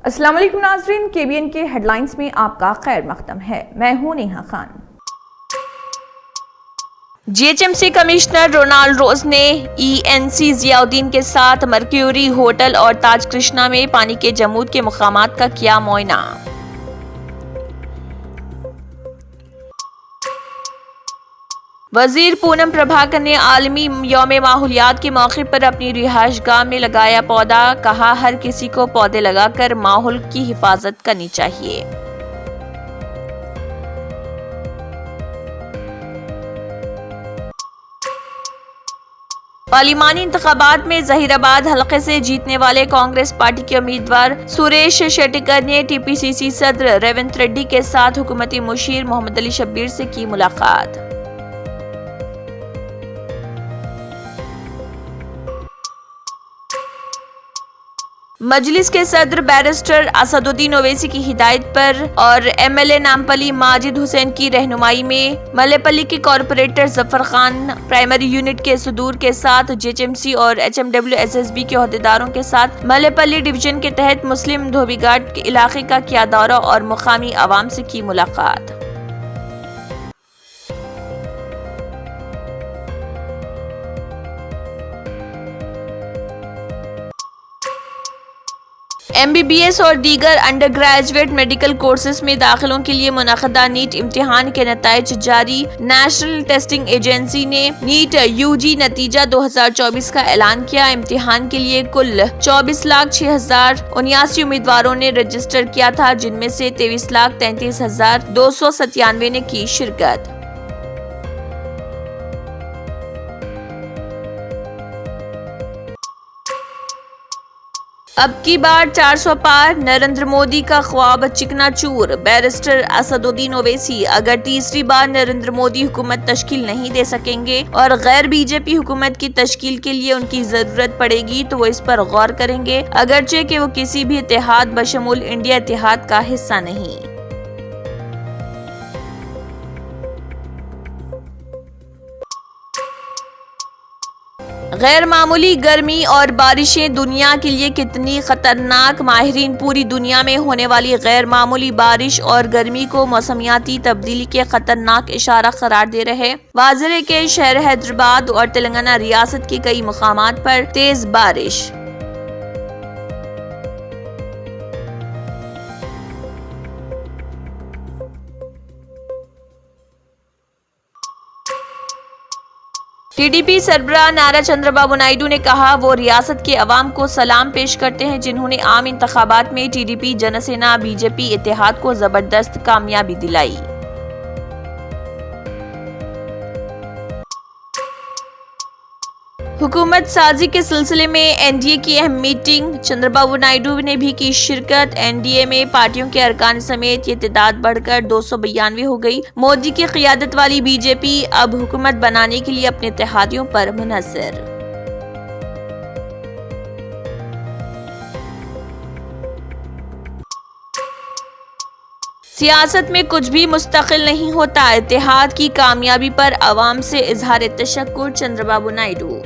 السلام علیکم ناظرین، KBN کے ہیڈ لائنز میں آپ کا خیر مقدم ہے۔ میں ہوں Neha Khan. GHMC commissioner Ronald Rose نے ENC ضیاء الدین کے ساتھ مرکیوری ہوٹل اور تاج کرشنا میں پانی کے جمود کے مقامات کا کیا معائنہ۔ وزیر پونم پربھاکر نے عالمی یوم ماحولیات کے موقع پر اپنی رہائش گاہ میں لگایا پودا، کہا ہر کسی کو پودے لگا کر ماحول کی حفاظت کرنی چاہیے۔ پارلیمانی انتخابات میں ظہیر آباد حلقے سے جیتنے والے کانگریس پارٹی کے امیدوار سریش شیٹکر نے TPCC صدر ریونت ریڈی کے ساتھ حکومتی مشیر محمد علی شبیر سے کی ملاقات۔ مجلس کے صدر بیرسٹر اسد الدین اویسی کی ہدایت پر اور MLA نامپلی ماجد حسین کی رہنمائی میں ملے پلی کے corporator Zafar Khan primary unit کے صدور کے ساتھ GHMC اور HMW-SSB کے عہدیداروں کے ساتھ ملے پلی ڈویژن کے تحت مسلم دھوبی گھاٹ علاقے کا کیا دورہ اور مقامی عوام سے کی ملاقات۔ MBBS اور دیگر انڈر گریجویٹ میڈیکل کورسز میں داخلوں کے لیے منعقدہ نیٹ امتحان کے نتائج جاری۔ نیشنل ٹیسٹنگ ایجنسی نے نیٹ UG نتیجہ 2024 کا اعلان کیا۔ امتحان کے لیے کل 24,06,079 امیدواروں نے رجسٹر کیا تھا، جن میں سے 23,33,297 نے کی شرکت۔ اب کی بار 400 پار، نریندر مودی کا خواب چکنا چور، بیرسٹر اسد الدین اویسی۔ اگر تیسری بار نریندر مودی حکومت تشکیل نہیں دے سکیں گے اور غیر BJP حکومت کی تشکیل کے لیے ان کی ضرورت پڑے گی تو وہ اس پر غور کریں گے، اگرچہ کہ وہ کسی بھی اتحاد بشمول انڈیا اتحاد کا حصہ نہیں۔ غیر معمولی گرمی اور بارشیں دنیا کے لیے کتنی خطرناک، ماہرین پوری دنیا میں ہونے والی غیر معمولی بارش اور گرمی کو موسمیاتی تبدیلی کے خطرناک اشارہ قرار دے رہے۔ واضح ہے کہ شہر حیدرآباد اور تلنگانہ ریاست کے کئی مقامات پر تیز بارش۔ TDP سربراہ نارا چندر بابو نائیڈو نے کہا وہ ریاست کے عوام کو سلام پیش کرتے ہیں جنہوں نے عام انتخابات میں TDP جنسینا BJP اتحاد کو زبردست کامیابی دلائی۔ حکومت سازی کے سلسلے میں NDA کی اہم میٹنگ، چندر بابو نائیڈو نے بھی کی شرکت۔ NDA میں پارٹیوں کے ارکان سمیت یہ تعداد بڑھ کر 292 ہو گئی۔ مودی کی قیادت والی BJP اب حکومت بنانے کے لیے اپنے اتحادیوں پر منحصر۔ سیاست میں کچھ بھی مستقل نہیں ہوتا، اتحاد کی کامیابی پر عوام سے اظہار تشکر، چندر بابو نائیڈو۔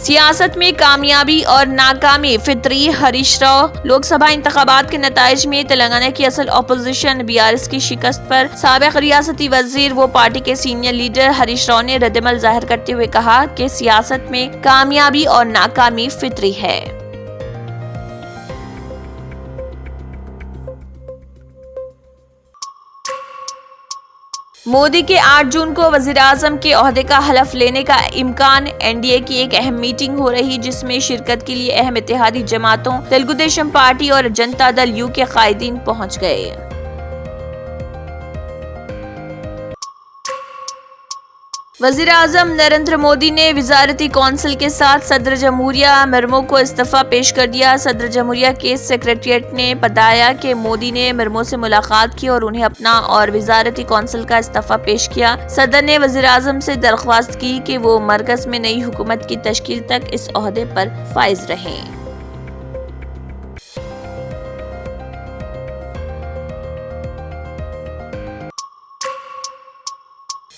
سیاست میں کامیابی اور ناکامی فطری، ہریش راؤ۔ لوک سبھا انتخابات کے نتائج میں تلنگانہ کی اصل اپوزیشن BRS کی شکست پر سابق ریاستی وزیر و پارٹی کے سینئر لیڈر ہریش راؤ نے ردعمل ظاہر کرتے ہوئے کہا کہ سیاست میں کامیابی اور ناکامی فطری ہے۔ مودی کے 8 جون کو وزیر اعظم کے عہدے کا حلف لینے کا امکان۔ NDA کی ایک اہم میٹنگ ہو رہی جس میں شرکت کے لیے اہم اتحادی جماعتوں تلگو دیشم پارٹی اور جنتا دل یو کے قائدین پہنچ گئے۔ وزیر اعظم نریندر مودی نے وزارتی کونسل کے ساتھ صدر جمہوریہ مرمو کو استعفیٰ پیش کر دیا۔ صدر جمہوریہ کے سیکریٹریٹ نے بتایا کہ مودی نے مرمو سے ملاقات کی اور انہیں اپنا اور وزارتی کونسل کا استعفیٰ پیش کیا۔ صدر نے وزیر اعظم سے درخواست کی کہ وہ مرکز میں نئی حکومت کی تشکیل تک اس عہدے پر فائز رہیں۔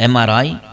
MRI,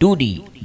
2D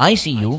ICU